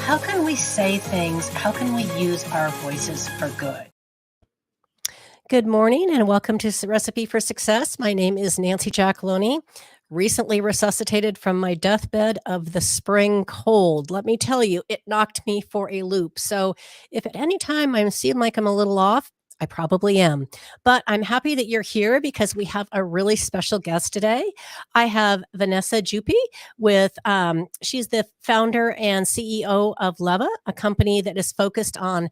how can we say things? How can we use our voices for good? Good morning and welcome to Recipe for Success. My name is Nancy Giacalone, recently resuscitated from my deathbed of the spring cold. Let me tell you, it knocked me for a loop. So if at any time I seem like I'm a little off, I probably am. But I'm happy that you're here because we have a really special guest today. I have Vanessa Jupe she's the founder and CEO of Leva, a company that is focused on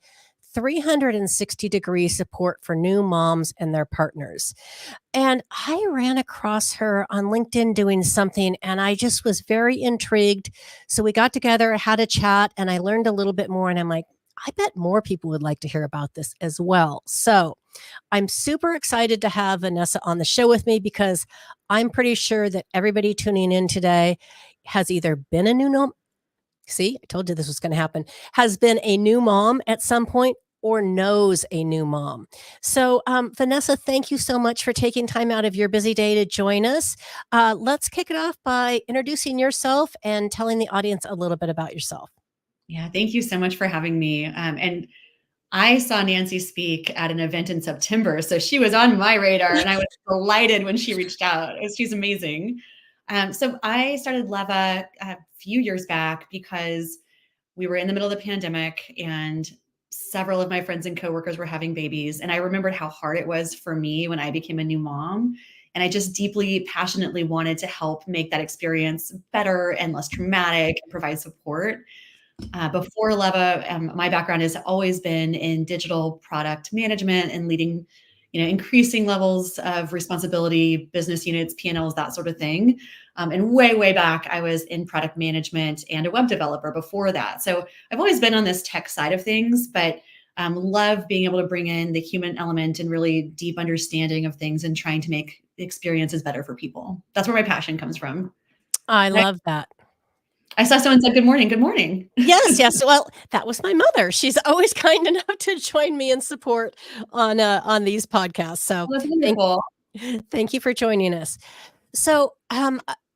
360-degree support for new moms and their partners. And I ran across her on LinkedIn doing something, and I just was very intrigued. So we got together, had a chat, and I learned a little bit more. And I'm like, I bet more people would like to hear about this as well. So I'm super excited to have Vanessa on the show with me because I'm pretty sure that everybody tuning in today has either been a new mom. See, I told you this was going to happen. Has been a new mom at some point or knows a new mom. So, Vanessa, thank you so much for taking time out of your busy day to join us. Let's kick it off by introducing yourself and telling the audience a little bit about yourself. Yeah, thank you so much for having me. And I saw Nancy speak at an event in September, so she was on my radar, and I was delighted when she reached out. She's amazing. So I started Leva a few years back because we were in the middle of the pandemic, and several of my friends and coworkers were having babies, and I remembered how hard it was for me when I became a new mom. And I just deeply, passionately wanted to help make that experience better and less traumatic and provide support. Before Leva, my background has always been in digital product management and leading, increasing levels of responsibility, business units, P&Ls, that sort of thing. And way back, I was in product management and a web developer before that. So I've always been on this tech side of things, but love being able to bring in the human element and really deep understanding of things and trying to make experiences better for people. That's where my passion comes from. I love that. I saw someone said, good morning. Good morning. Yes. Well, that was my mother. She's always kind enough to join me in support on these podcasts. So That's wonderful. thank you for joining us. So,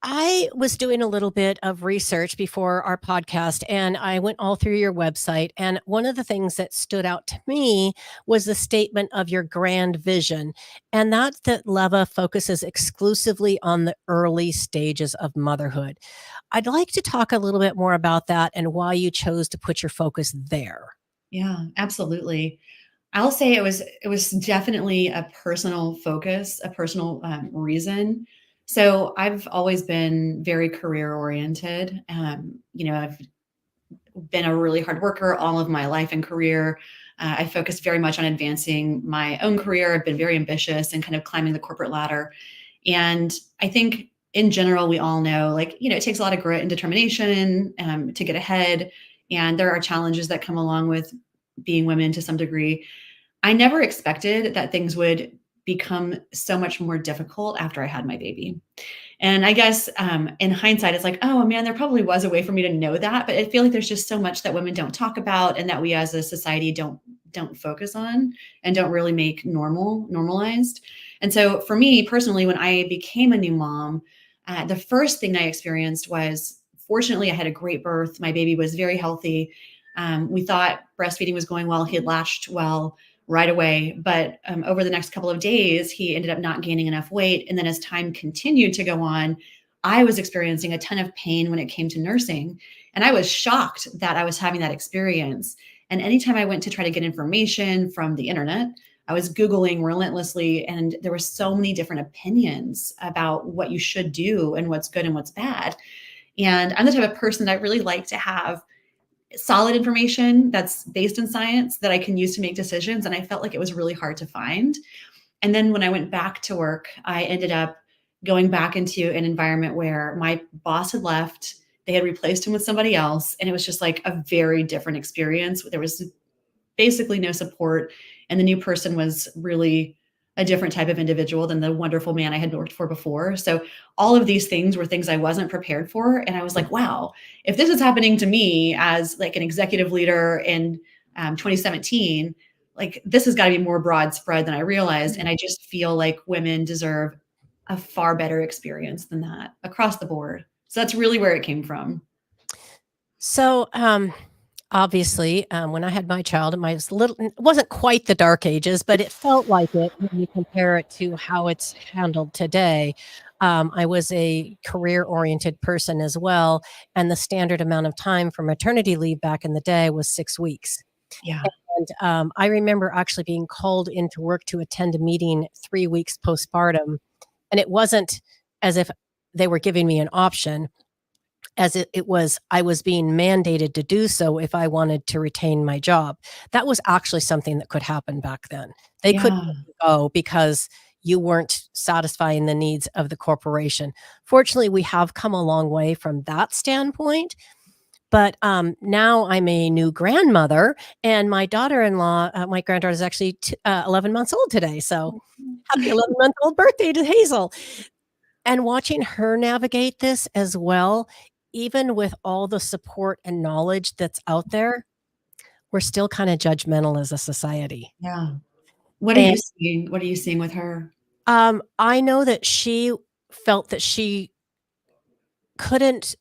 I was doing a little bit of research before our podcast, and I went all through your website. And one of the things that stood out to me was the statement of your grand vision, and that Leva focuses exclusively on the early stages of motherhood. I'd like to talk a little bit more about that and why you chose to put your focus there. Yeah, absolutely. I'll say it was definitely a personal focus, a personal reason. So I've always been very career oriented. I've been a really hard worker all of my life and career. I focused very much on advancing my own career. I've been very ambitious and kind of climbing the corporate ladder. And I think in general, we all know, it takes a lot of grit and determination to get ahead. And there are challenges that come along with being women to some degree. I never expected that things would become so much more difficult after I had my baby. And I guess in hindsight, it's like, oh man, there probably was a way for me to know that. But I feel like there's just so much that women don't talk about and that we as a society don't focus on and don't really make normalized. And so for me personally, when I became a new mom, the first thing I experienced was, fortunately, I had a great birth. My baby was very healthy. We thought breastfeeding was going well. He had latched well right away. But over the next couple of days, he ended up not gaining enough weight. And then as time continued to go on, I was experiencing a ton of pain when it came to nursing. And I was shocked that I was having that experience. And anytime I went to try to get information from the internet, I was Googling relentlessly, and there were so many different opinions about what you should do and what's good and what's bad. And I'm the type of person that I really like to have solid information that's based in science that I can use to make decisions. And I felt like it was really hard to find. And then when I went back to work, I ended up going back into an environment where my boss had left. They had replaced him with somebody else. And it was just like a very different experience. There was basically no support. And the new person was really a different type of individual than the wonderful man I had worked for before. So all of these things were things I wasn't prepared for. And I was like, wow, if this is happening to me as like an executive leader in 2017, like this has got to be more broad spread than I realized. And I just feel like women deserve a far better experience than that across the board. So that's really where it came from. So, Obviously, when I had my child, it wasn't quite the dark ages, but it felt like it when you compare it to how it's handled today. I was a career-oriented person as well, and the standard amount of time for maternity leave back in the day was 6 weeks. Yeah. And, I remember actually being called into work to attend a meeting 3 weeks postpartum, and it wasn't as if they were giving me an option, as it was I was being mandated to do so if I wanted to retain my job. That was actually something that could happen back then. They couldn't Yeah. let you go because you weren't satisfying the needs of the corporation. Fortunately, we have come a long way from that standpoint, but, now I'm a new grandmother, and my daughter-in-law, my granddaughter is actually 11 months old today, so happy 11-month-old birthday to Hazel. And watching her navigate this as well, even with all the support and knowledge that's out there, we're still kinda judgmental as a society. Yeah. What are And, you seeing? What are you seeing with her? I know that she felt that she couldn't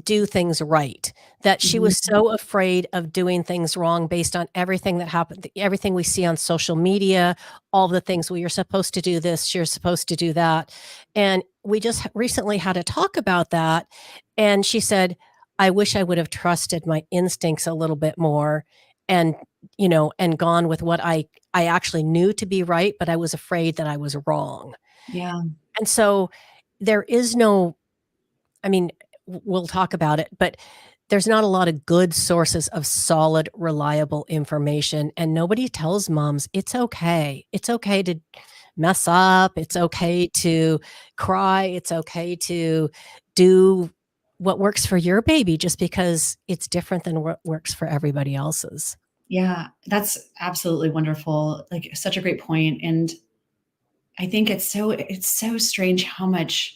do things right, that she Mhm. was so afraid of doing things wrong based on everything that happened, everything we see on social media, all the things, "Well, you're supposed to do this, you're supposed to do that," and we just recently had a talk about that, and she said, "I wish I would have trusted my instincts a little bit more and, and gone with what I actually knew to be right, but I was afraid that I was wrong." Yeah. And so, there is no I mean, we'll talk about it, but there's not a lot of good sources of solid, reliable information, and nobody tells moms it's okay. It's okay to mess up. It's okay to cry. It's okay to do what works for your baby just because it's different than what works for everybody else's. Yeah. That's absolutely wonderful. Like, such a great point, and I think it's so strange how much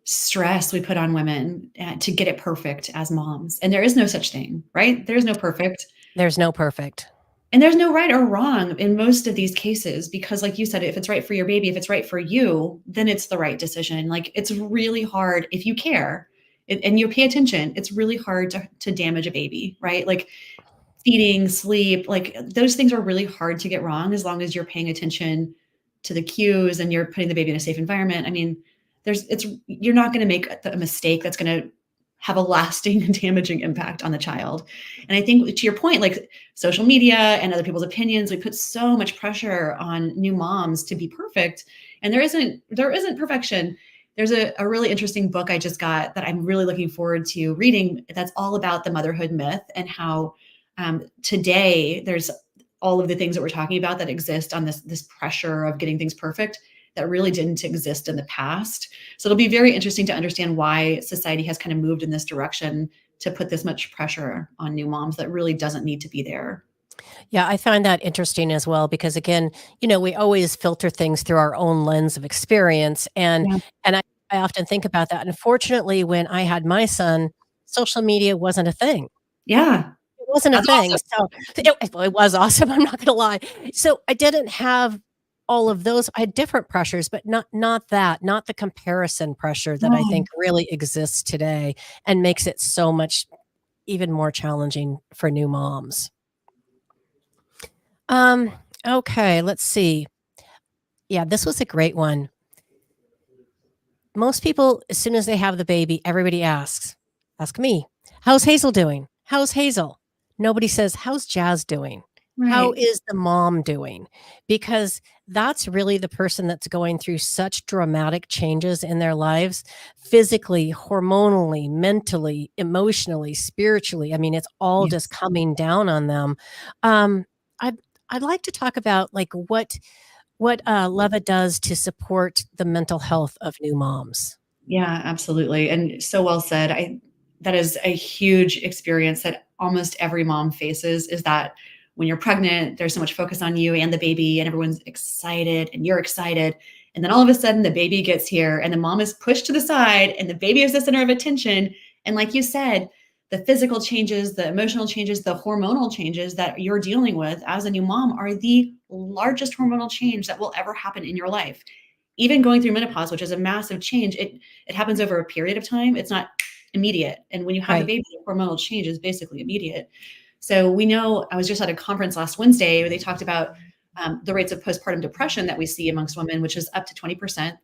stress we put on women, to get it perfect as moms, and there is no such thing, right? There's no perfect, There's no perfect. and there's no right or wrong in most of these cases because, like you said, if it's right for your baby, if it's right for you, then it's the right decision. Like, it's really hard if you care, and you pay attention, it's really hard to damage a baby, right? Like, feeding, sleep, like, those things are really hard to get wrong as long as you're paying attention to the cues and you're putting the baby in a safe environment. I mean, you're not gonna make a mistake that's gonna have a lasting and damaging impact on the child. And I think to your point, like, social media and other people's opinions, we put so much pressure on new moms to be perfect, and there isn't perfection. There's a really interesting book I just got that I'm really looking forward to reading that's all about the motherhood myth and how, today there's all of the things that we're talking about that exist on this pressure of getting things perfect that really didn't exist in the past. So it'll be very interesting to understand why society has kind of moved in this direction to put this much pressure on new moms that really doesn't need to be there. Yeah, I find that interesting as well because again, we always filter things through our own lens of experience Yeah. and I often think about that. Unfortunately, when I had my son, social media wasn't a thing. Yeah. It wasn't a That's thing. awesome. It was awesome, I'm not gonna lie. So, I didn't have all of those. I had different pressures, but not the comparison pressure that I No. think really exists today and makes it so much even more challenging for new moms. Um, okay, let's see. Yeah, this was a great one. Most people, as soon as they have the baby, everybody asks, "Ask me, how's Hazel doing? How's Hazel?" Nobody says, "How's Jazz doing? How Right. is the mom doing?" Because that's really the person that's going through such dramatic changes in their lives, physically, hormonally, mentally, emotionally, spiritually. I mean, it's all just Yes. coming down on them. Um, I'd I'd like to talk about, like, what Leva does to support the mental health of new moms. Yeah, absolutely. And so well said. That is a huge experience that almost every mom faces is that when you're pregnant, there's so much focus on you and the baby, and everyone's excited and you're excited. And then all of a sudden the baby gets here and the mom is pushed to the side and the baby is the center of attention. And like you said, the physical changes, the emotional changes, the hormonal changes that you're dealing with as a new mom are the largest hormonal change that will ever happen in your life. Even going through menopause, which is a massive change, it happens over a period of time. It's not immediate. And when you have the Right. baby, the hormonal change is basically immediate. So we know, I was just at a conference last Wednesday where they talked about the rates of postpartum depression that we see amongst women, which is up to 20%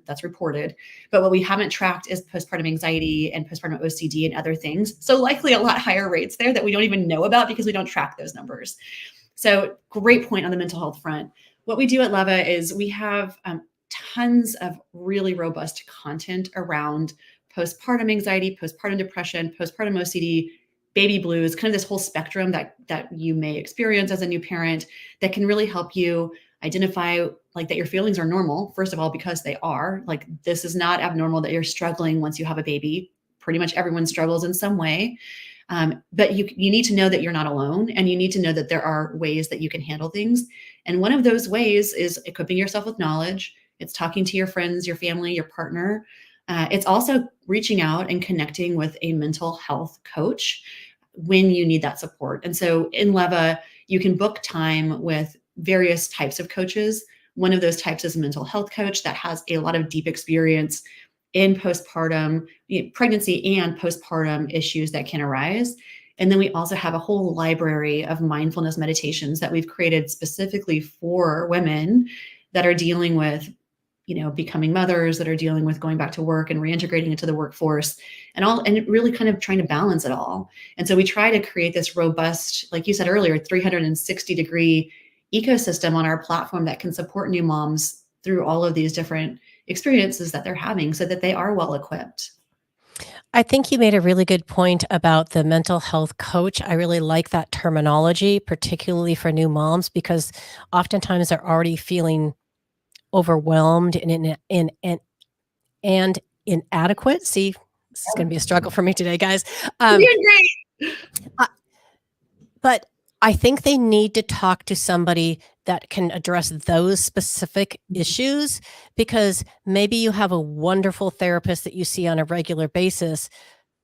that's reported. But what we haven't tracked is postpartum anxiety and postpartum OCD and other things. So likely a lot higher rates there that we don't even know about because we don't track those numbers. So great point on the mental health front. What we do at Leva is we have tons of really robust content around postpartum anxiety, postpartum depression, postpartum OCD, baby blues, kind of this whole spectrum that you may experience as a new parent that can really help you identify like that your feelings are normal, first of all, because they are. Like, this is not abnormal that you're struggling once you have a baby. Pretty much everyone struggles in some way. But you need to know that you're not alone, and you need to know that there are ways that you can handle things. And one of those ways is equipping yourself with knowledge. It's talking to your friends, your family, your partner. It's also reaching out and connecting with a mental health coach when you need that support. And so in Leva, you can book time with various types of coaches. One of those types is a mental health coach that has a lot of deep experience in postpartum, pregnancy and postpartum issues that can arise. And then we also have a whole library of mindfulness meditations that we've created specifically for women that are dealing with, becoming mothers, that are dealing with going back to work and reintegrating into the workforce and really kind of trying to balance it all. And so we try to create this robust, like you said earlier, 360-degree ecosystem on our platform that can support new moms through all of these different experiences that they're having so that they are well equipped. I think you made a really good point about the mental health coach. I really like that terminology, particularly for new moms, because oftentimes they're already feeling overwhelmed and inadequate. See, this is going to be a struggle for me today, guys. You're doing great. But I think they need to talk to somebody that can address those specific issues, because maybe you have a wonderful therapist that you see on a regular basis,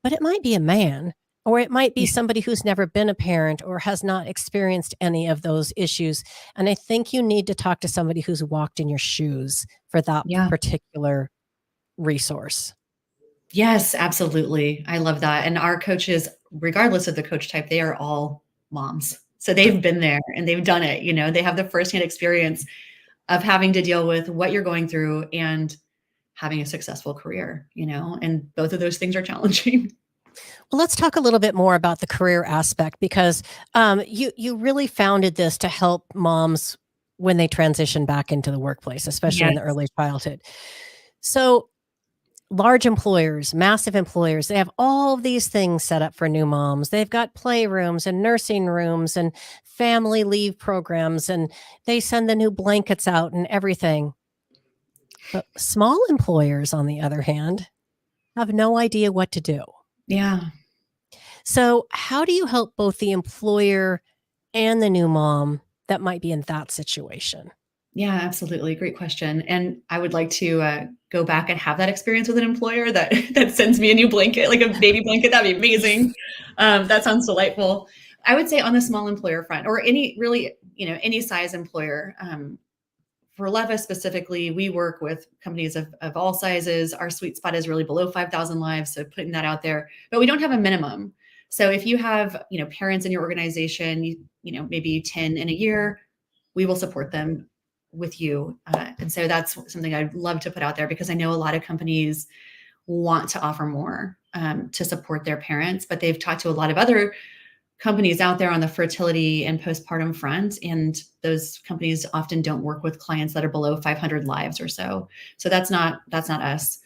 but it might be a man, or it might be somebody who's never been a parent or has not experienced any of those issues. And I think you need to talk to somebody who's walked in your shoes for that Yeah. particular resource. Yes, absolutely. I love that. And our coaches, regardless of the coach type, they are all moms. So they've been there and they've done it. They have the firsthand experience of having to deal with what you're going through and having a successful career, and both of those things are challenging. Well, let's talk a little bit more about the career aspect, because you really founded this to help moms when they transition back into the workplace, especially in the early childhood. So large employers, massive employers, they have all of these things set up for new moms. They've got playrooms and nursing rooms and family leave programs, and they send the new blankets out and everything. But small employers, on the other hand, have no idea what to do. Yeah. So how do you help both the employer and the new mom that might be in that situation? Yeah, absolutely. Great question. And I would like to go back and have that experience with an employer that that sends me a new blanket, like a baby blanket. That'd be amazing. That sounds delightful. I would say on the small employer front, or any size employer. For Leva specifically, we work with companies of all sizes. Our sweet spot is really below 5,000 lives, so putting that out there. But we don't have a minimum. So if you have, parents in your organization, maybe 10 in a year, we will support them with you. And so that's something I'd love to put out there, because I know a lot of companies want to offer more to support their parents, but they've talked to a lot of other companies out there on the fertility and postpartum front, and those companies often don't work with clients that are below 500 lives or so. So that's not us.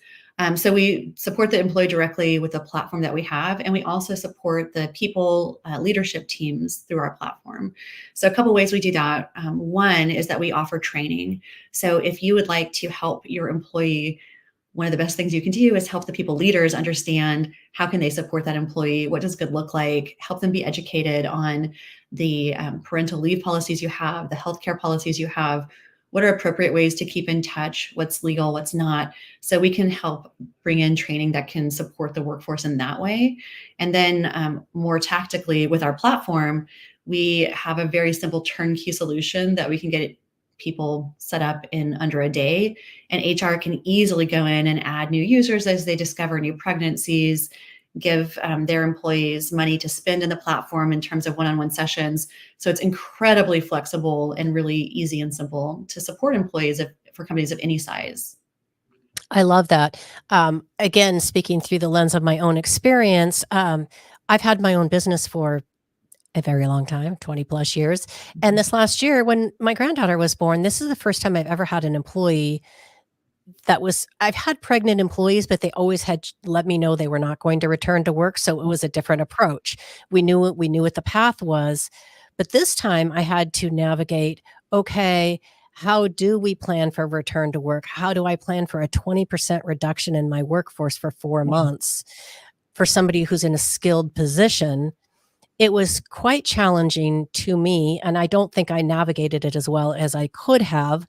So we support the employee directly with the platform that we have, and we also support the people leadership teams through our platform. So a couple ways we do that. One is that we offer training. So if you would like to help your employee, one of the best things you can do is help the people leaders understand how can they support that employee, what does good look like, help them be educated on the parental leave policies you have, the healthcare policies you have, what are appropriate ways to keep in touch, what's legal, what's not. So we can help bring in training that can support the workforce in that way. And then more tactically with our platform, we have a very simple turnkey solution that we can get people set up in under a day. And HR can easily go in and add new users as they discover new pregnancies, give their employees money to spend in the platform in terms of one-on-one sessions. So it's incredibly flexible and really easy and simple to support employees for companies of any size. I love that. Again, speaking through the lens of my own experience, I've had my own business for a very long time, 20 plus years. And this last year, when my granddaughter was born, this is the first time I've ever had an employee I've had pregnant employees, but they always had let me know they were not going to return to work. So it was a different approach. We knew what the path was. But this time I had to navigate, okay, how do we plan for return to work? How do I plan for a 20% reduction in my workforce for 4 months for somebody who's in a skilled position? It was quite challenging to me, and I don't think I navigated it as well as I could have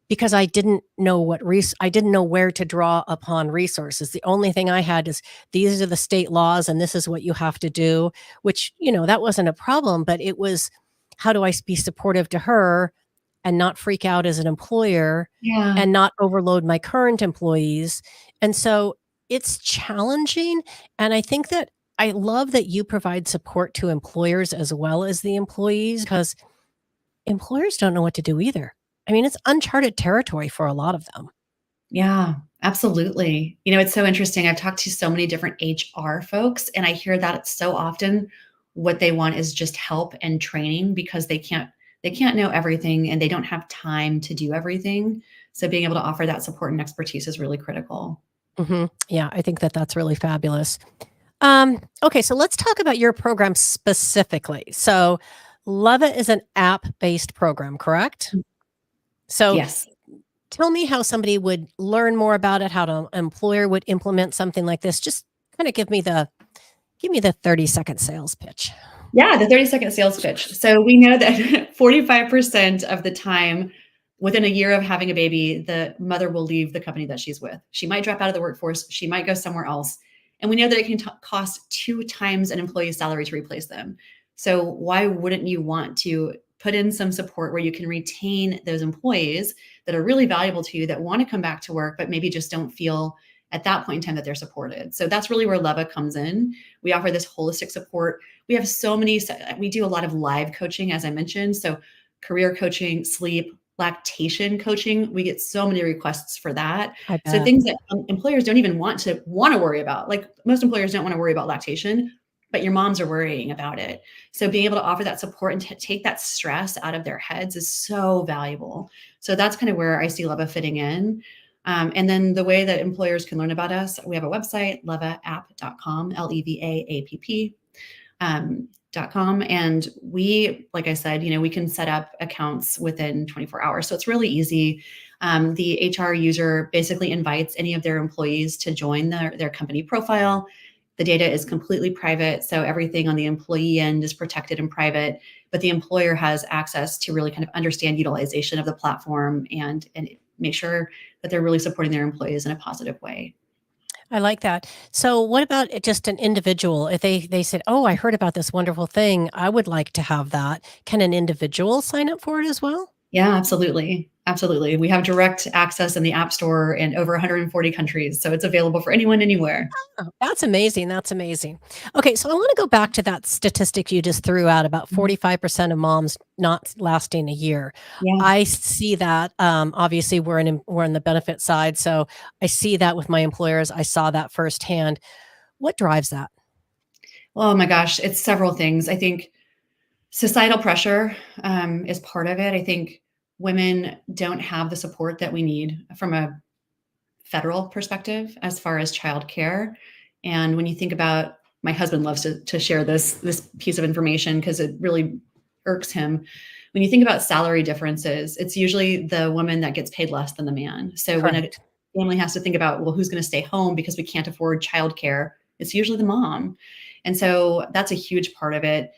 because I didn't know I didn't know where to draw upon resources. The only thing I had is these are the state laws and this is what you have to do, which, that wasn't a problem, but it was how do I be supportive to her and not freak out as an employer Yeah. and not overload my current employees. And so it's challenging. And I think that I love that you provide support to employers as well as the employees because employers don't know what to do either. I mean, it's uncharted territory for a lot of them. Yeah, absolutely. It's so interesting. I've talked to so many different HR folks, and I hear that so often what they want is just help and training because they can't know everything and they don't have time to do everything. So being able to offer that support and expertise is really critical. Yeah, I think that that's really fabulous. Okay, so let's talk about your program specifically. So, Leva is an app-based program, correct? So, Yes. tell me how somebody would learn more about it, how an employer would implement something like this. Just kind of give me the 30-second sales pitch. Yeah, the 30-second sales pitch. So we know that 45% of the time within a year of having a baby, the mother will leave the company that she's with. She might drop out of the workforce. She might go somewhere else. And we know that it can cost 2 times an employee's salary to replace them. So why wouldn't you want to put in some support where you can retain those employees that are really valuable to you that want to come back to work, but maybe just don't feel at that point in time that they're supported. So that's really where Leva comes in. We offer this holistic support. We have we do a lot of live coaching, as I mentioned. So career coaching, sleep, lactation coaching. We get so many requests for that. I So bet. things that employers don't even want to worry about. Like most employers don't want to worry about lactation, but your moms are worrying about it. So being able to offer that support and take that stress out of their heads is so valuable. So that's kind of where I see Leva fitting in. And then the way that employers can learn about us, we have a website, levaapp.com, Levapp. .com. And we, like I said, we can set up accounts within 24 hours. So it's really easy. The HR user basically invites any of their employees to join their company profile. The data is completely private. So everything on the employee end is protected and private, but the employer has access to really kind of understand utilization of the platform and make sure that they're really supporting their employees in a positive way. I like that. So, what about just an individual? If they said, "Oh, I heard about this wonderful thing. I would like to have that." Can an individual sign up for it as well? Yeah, absolutely. Absolutely. We have direct access in the App Store in over 140 countries. So it's available for anyone, anywhere. Oh, that's amazing. That's amazing. Okay, so I want to go back to that statistic you just threw out about Mhm. 45% of moms not lasting a year. Yeah. I see that. Obviously, we're in the benefit side, so I see that with my employers. I saw that firsthand. What drives that? Oh my gosh, it's several things. I think societal pressure is part of it. I think women don't have the support that we need from a federal perspective as far as childcare. And when you think about, my husband loves to share this piece of information because it really irks him. When you think about salary differences, it's usually the woman that gets paid less than the man. So when a Correct. family has to think about, well, who's going to stay home because we can't afford childcare, it's usually the mom. And so that's a huge part of it.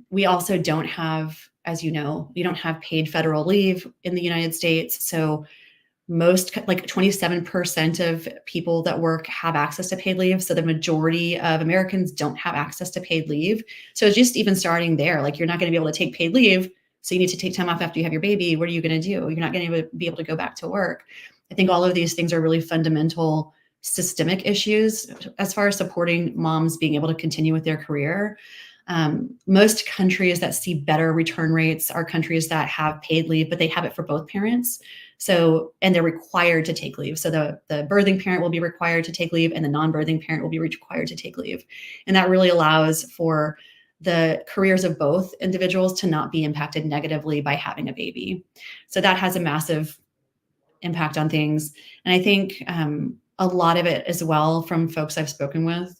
We also don't have, as you know, we don't have paid federal leave in the United States. So most, like 27% of people that work have access to paid leave. So the majority of Americans don't have access to paid leave. So just even starting there, like you're not going to be able to take paid leave. So you need to take time off after you have your baby. What are you going to do? You're not going to be able to go back to work. I think all of these things are really fundamental systemic issues as far as supporting moms being able to continue with their career. Most countries that see better return rates are countries that have paid leave, but they have it for both parents. So, and they're required to take leave. So the birthing parent will be required to take leave and the non-birthing parent will be required to take leave. And that really allows for the careers of both individuals to not be impacted negatively by having a baby. So that has a massive impact on things. And I think a lot of it as well from folks I've spoken with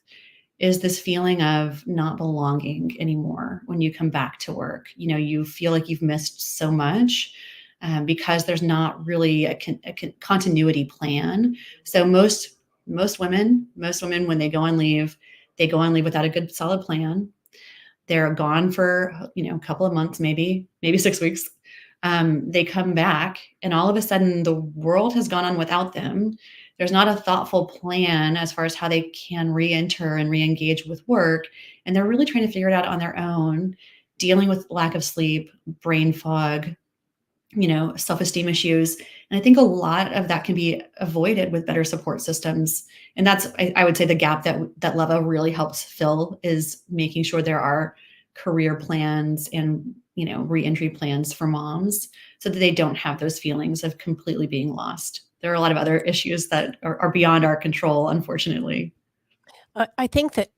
is this feeling of not belonging anymore when you come back to work. You know, you feel like you've missed so much because there's not really a continuity plan. So most women, when they go on leave without a good solid plan. They're gone for, a couple of months, maybe 6 weeks. They come back and all of a sudden the world has gone on without them. There's not a thoughtful plan as far as how they can re-enter and re-engage with work. And they're really trying to figure it out on their own, dealing with lack of sleep, brain fog, self-esteem issues. And I think a lot of that can be avoided with better support systems. And that's, I would say, the gap that Leva really helps fill is making sure there are career plans and, re-entry plans for moms so that they don't have those feelings of completely being lost. There are a lot of other issues that are beyond our control, unfortunately. I think that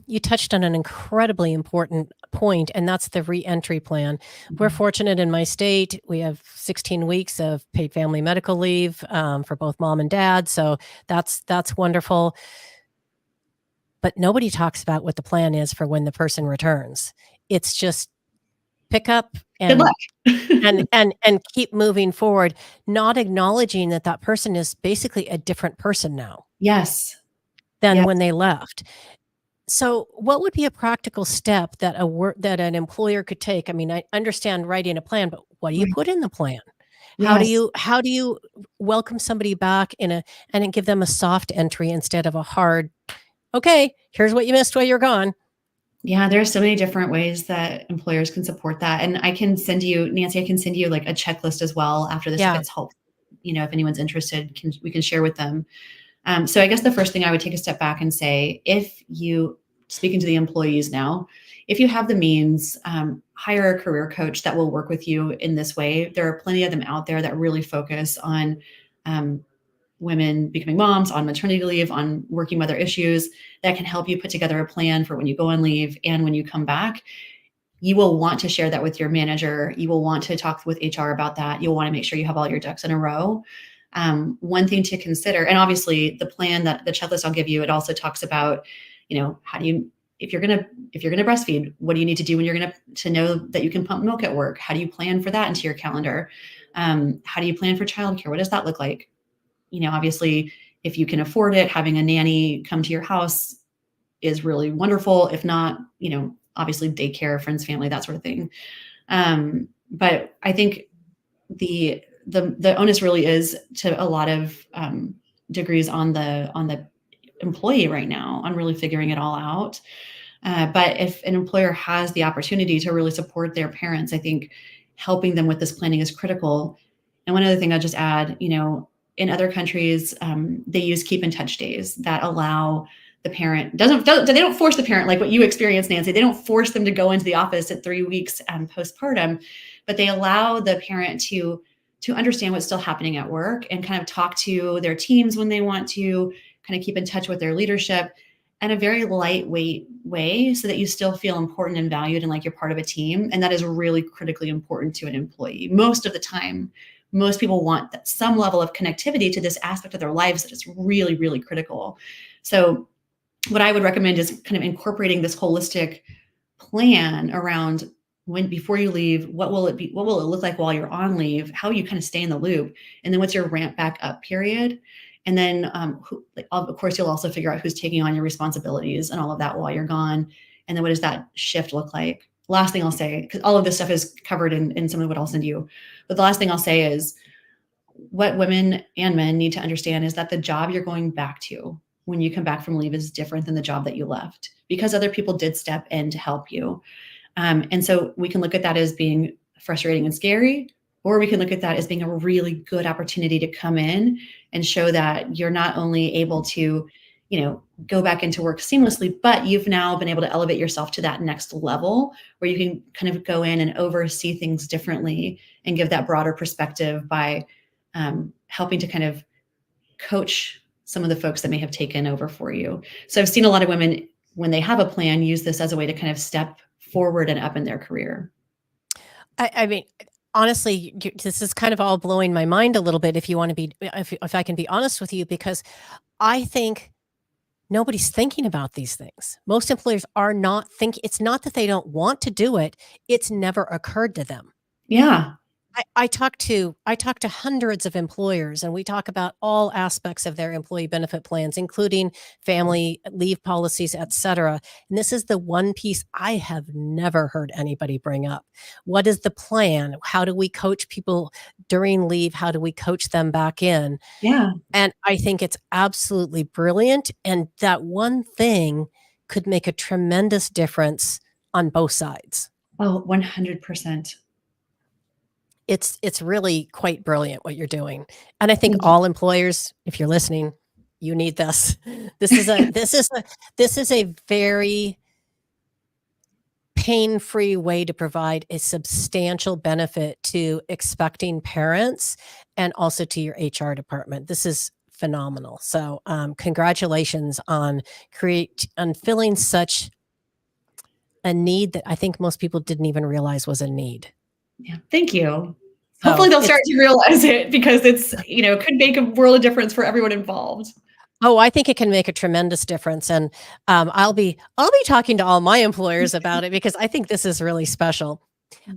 you touched on an incredibly important point, and that's the reentry plan. We're fortunate in my state. We have 16 weeks of paid family medical leave for both mom and dad. So that's wonderful. But nobody talks about what the plan is for when the person returns. It's just pick up Good and luck. and keep moving forward, not acknowledging that person is basically a different person now Yes. than Yes. when they left. So what would be a practical step that an employer could take? I mean, I understand writing a plan, but what do you Right. put in the plan? Yes. How do you welcome somebody back and give them a soft entry instead of a hard, okay, here's what you missed while you're gone. Yeah, there are so many different ways that employers can support that. And I can send you, Nancy, I can send you like a checklist as well after this if Yeah. it's helpful. If anyone's interested, we can share with them. So I guess the first thing I would take a step back and say, speaking to the employees now, if you have the means, hire a career coach that will work with you in this way. There are plenty of them out there that really focus on women becoming moms, on maternity leave, on working mother issues that can help you put together a plan for when you go on leave and when you come back. You will want to share that with your manager. You will want to talk with HR about that. You'll want to make sure you have all your ducks in a row. One thing to consider, and obviously the plan that the checklist I'll give you, it also talks about, how do you, if you're going to breastfeed, what do you need to do when you're to know that you can pump milk at work? How do you plan for that into your calendar? How do you plan for childcare? What does that look like? Obviously, if you can afford it, having a nanny come to your house is really wonderful. If not, obviously daycare, friends, family, that sort of thing. But I think the onus really is to a lot of degrees on the employee right now on really figuring it all out. But if an employer has the opportunity to really support their parents, I think helping them with this planning is critical. And one other thing I'll just add, in other countries, they use keep in touch days that allow the parent they don't force the parent like what you experienced, Nancy. They don't force them to go into the office at 3 weeks postpartum, but they allow the parent to understand what's still happening at work and kind of talk to their teams when they want to, kind of keep in touch with their leadership in a very lightweight way so that you still feel important and valued and like you're part of a team. And that is really critically important to an employee. Most of the time, most people want some level of connectivity to this aspect of their lives that is really, really critical. So what I would recommend is kind of incorporating this holistic plan around before you leave, what will it be? What will it look like while you're on leave? How you kind of stay in the loop? And then what's your ramp back up period? And then, of course, you'll also figure out who's taking on your responsibilities and all of that while you're gone. And then what does that shift look like? Last thing I'll say, because all of this stuff is covered in some of what I'll send you. But the last thing I'll say is what women and men need to understand is that the job you're going back to when you come back from leave is different than the job that you left because other people did step in to help you. And so we can look at that as being frustrating and scary, Or we can look at that as being a really good opportunity to come in and show that you're not only able to, go back into work seamlessly, but you've now been able to elevate yourself to that next level where you can kind of go in and oversee things differently and give that broader perspective by helping to kind of coach some of the folks that may have taken over for you. So I've seen a lot of women, when they have a plan, use this as a way to kind of step forward and up in their career. I mean, honestly, this is kind of all blowing my mind a little bit. If you want to be, if I can be honest with you, because I think nobody's thinking about these things. Most employers are not thinking. It's not that they don't want to do it; it's never occurred to them. Yeah. I talk to hundreds of employers, and we talk about all aspects of their employee benefit plans, including family leave policies, et cetera. And this is the one piece I have never heard anybody bring up. What is the plan? How do we coach people during leave? How do we coach them back in? Yeah. And I think it's absolutely brilliant. And that one thing could make a tremendous difference on both sides. Oh, 100%. It's really quite brilliant what you're doing. And I think Thank you. all employers, if you're listening, you need this. This is a very pain-free way to provide a substantial benefit to expecting parents and also to your HR department. This is phenomenal. So, congratulations on filling such a need that I think most people didn't even realize was a need. Yeah. Thank you. So Hopefully they'll start to realize it because it's, could make a world of difference for everyone involved. Oh, I think it can make a tremendous difference, and I'll be talking to all my employers about it because I think this is really special.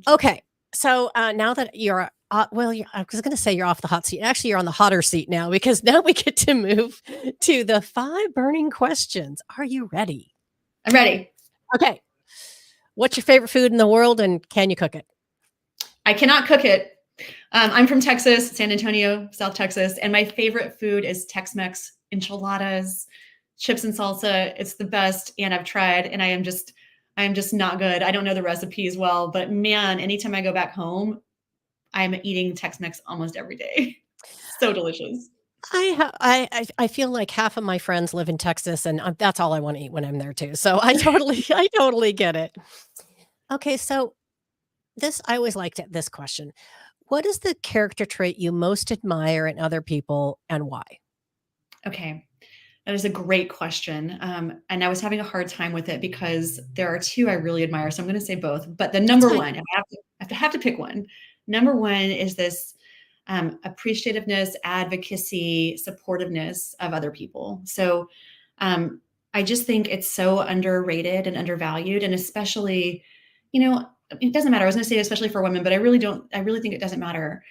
Okay, so now that you're I was going to say you're off the hot seat. Actually, you're on the hotter seat now because now we get to move to the 5 burning questions. Are you ready? I'm ready. Okay. What's your favorite food in the world, and can you cook it? I cannot cook it. I'm from Texas, San Antonio, South Texas, and my favorite food is Tex-Mex enchiladas, chips and salsa. It's the best, and I've tried, and I am just not good. I don't know the recipes well, but man, anytime I go back home, I'm eating Tex-Mex almost every day. So delicious. I feel like half of my friends live in Texas, and that's all I want to eat when I'm there too. So I totally get it. Okay, so I always liked this question. What is the character trait you most admire in other people, and why? Okay. That is a great question. And I was having a hard time with it because there are 2 I really admire. So I'm going to say both. But the That's number fine. one, if I have to pick one. Number one is this appreciativeness, advocacy, supportiveness of other people. So I just think it's so underrated and undervalued. And especially, it doesn't matter. I was going to say especially for women, but I really think it doesn't matter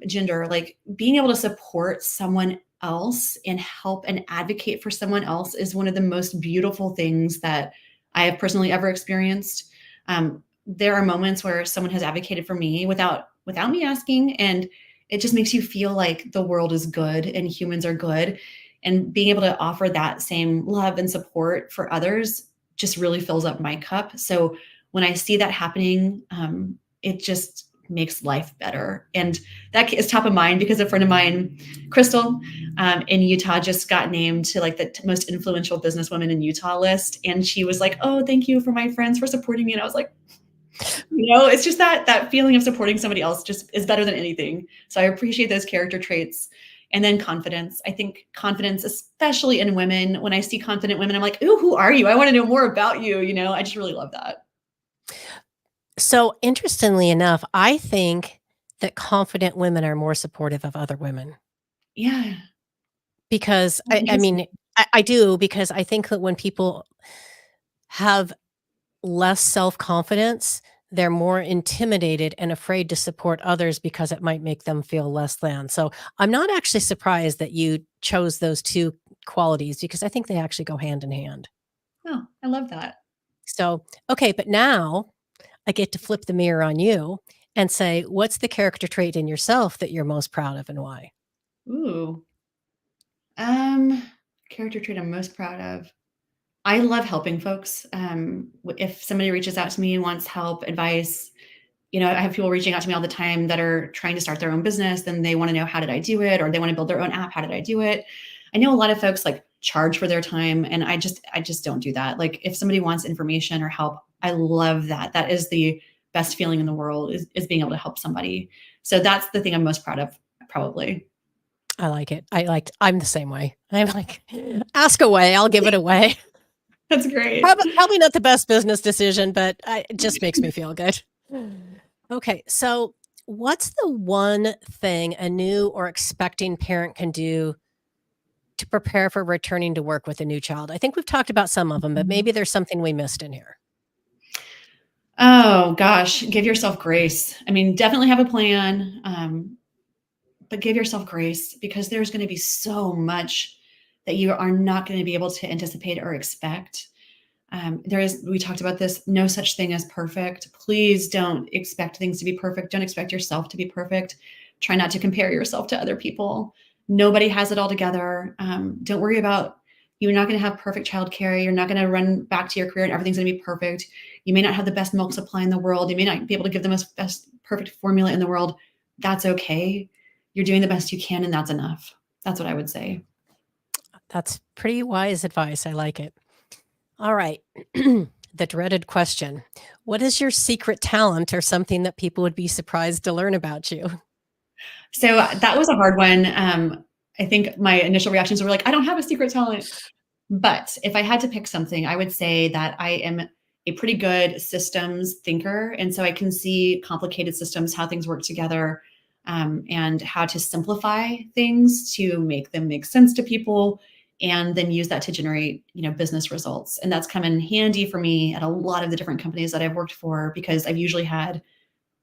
gender. Like being able to support someone else and help and advocate for someone else is one of the most beautiful things that I have personally ever experienced. There are moments where someone has advocated for me without me asking, and it just makes you feel like the world is good and humans are good. And being able to offer that same love and support for others just really fills up my cup. So when I see that happening, it just makes life better. And that is top of mind because a friend of mine, Crystal, in Utah, just got named to like the most influential businesswomen in Utah list. And she was like, "Oh, thank you for my friends for supporting me." And I was like, it's just that feeling of supporting somebody else just is better than anything. So I appreciate those character traits. And then confidence. I think confidence, especially in women, when I see confident women, I'm like, "Ooh, who are you? I want to know more about you." I just really love that. So interestingly enough, I think that confident women are more supportive of other women Yeah. because I Interesting. mean, I do because I think that when people have less self-confidence, they're more intimidated and afraid to support others because it might make them feel less than. So I'm not actually surprised that you chose those 2 qualities because I think they actually go hand in hand. Oh, I love that. So, okay, but now I get to flip the mirror on you and say, what's the character trait in yourself that you're most proud of and why? Ooh. Um, Character trait I'm most proud of. I love helping folks. If somebody reaches out to me and wants help, advice, I have people reaching out to me all the time that are trying to start their own business, and they want to know, how did I do it? Or they want to build their own app. How did I do it? I know a lot of folks like charge for their time, and I just don't do that. Like, if somebody wants information or help, I love that. That is the best feeling in the world, is being able to help somebody. So that's the thing I'm most proud of, probably. I like it. I'm the same way. I'm like, ask away. I'll give it away. That's great. Probably not the best business decision, but it just makes me feel good. Okay. So what's the one thing a new or expecting parent can do to prepare for returning to work with a new child? I think we've talked about some of them, but maybe there's something we missed in here. Oh gosh, give yourself grace. I mean, definitely have a plan, but give yourself grace, because there's going to be so much that you are not going to be able to anticipate or expect. We talked about this, no such thing as perfect. Please don't expect things to be perfect. Don't expect yourself to be perfect. Try not to compare yourself to other people. Nobody has it all together. Don't worry about, you're not going to have perfect childcare. You're not going to run back to your career and everything's going to be perfect. You may not have the best milk supply in the world. You may not be able to give them a best perfect formula in the world. That's okay. You're doing the best you can, and that's enough. That's what I would say. That's pretty wise advice. I like it. All right. The dreaded question. What is your secret talent, or something that people would be surprised to learn about you? So that was a hard one. I think my initial reactions were like, I don't have a secret talent. But if I had to pick something, I would say that I am a pretty good systems thinker. And so I can see complicated systems, how things work together, and how to simplify things to make them make sense to people, and then use that to generate, business results. And that's come in handy for me at a lot of the different companies that I've worked for, because I've usually had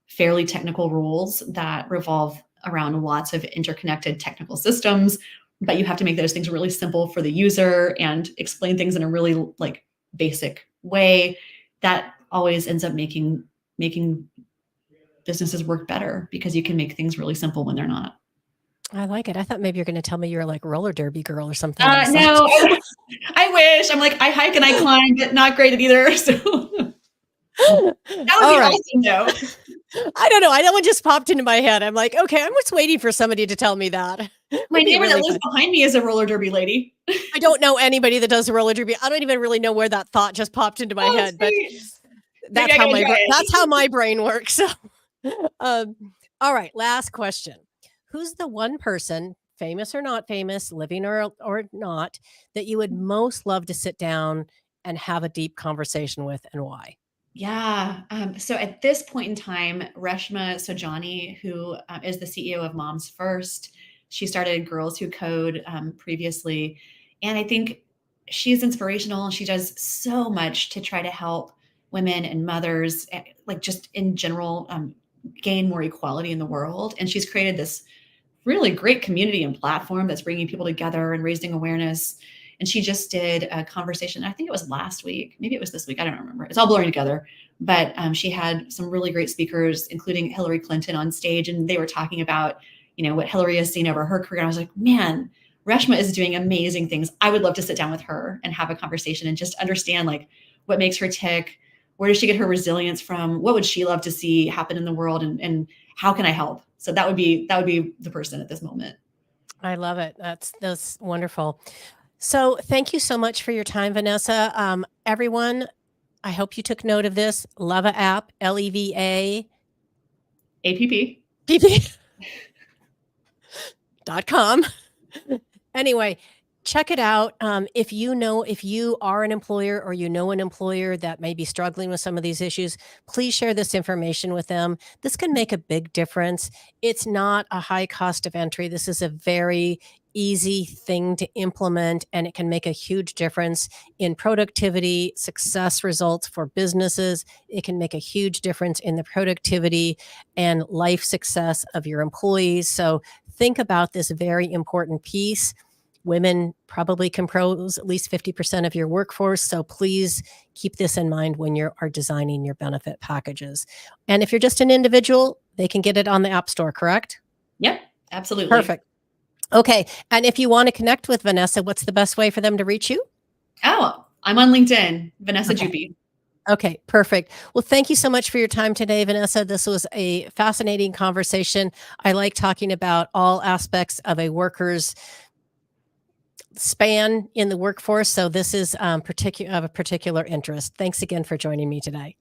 fairly technical roles that revolve around lots of interconnected technical systems, but you have to make those things really simple for the user and explain things in a really like basic way. That always ends up making businesses work better, because you can make things really simple when they're not. I like it. I thought maybe you're going to tell me you're like roller derby girl or something. No, I wish. I'm like, I hike and I climb, but not great at either. So that would be awesome, though. I don't know. I know what just popped into my head. I'm like, okay, I'm just waiting for somebody to tell me that. My neighbor that lives behind me is a roller derby lady. I don't know anybody that does roller derby. I don't even really know where that thought just popped into my head, but that's how my brain works. So, all right, last question. Who's the one person, famous or not famous, living or not, that you would most love to sit down and have a deep conversation with, and why? Yeah. So at this point in time, Reshma Sojani, who is the CEO of Moms First, she started Girls Who Code previously. And I think she's inspirational. She does so much to try to help women and mothers, like just in general, gain more equality in the world. And she's created this really great community and platform that's bringing people together and raising awareness. And she just did a conversation, I think it was last week, maybe it was this week, I don't remember. It's all blurring together. But she had some really great speakers, including Hillary Clinton, on stage. And they were talking about, what Hillary has seen over her career. And I was like, man, Reshma is doing amazing things. I would love to sit down with her and have a conversation and just understand like what makes her tick. Where does she get her resilience from? What would she love to see happen in the world? And how can I help? So that would be the person at this moment. I love it. That's wonderful. So thank you so much for your time, Vanessa. Everyone, I hope you took note of this. Leva app, Leva app.com. Anyway, check it out. If you are an employer, or an employer that may be struggling with some of these issues, please share this information with them. This can make a big difference. It's not a high cost of entry. This is a very easy thing to implement, and it can make a huge difference in productivity, success results for businesses. It can make a huge difference in the productivity and life success of your employees. So think about this very important piece. Women probably compose at least 50% of your workforce. So please keep this in mind when you are designing your benefit packages. And if you're just an individual, they can get it on the App Store, correct? Yep, absolutely. Perfect. Okay. And if you want to connect with Vanessa, what's the best way for them to reach you? Oh, I'm on LinkedIn, Vanessa Jupe. Okay, perfect. Well, thank you so much for your time today, Vanessa. This was a fascinating conversation. I like talking about all aspects of a worker's span in the workforce. So this is of a particular interest. Thanks again for joining me today.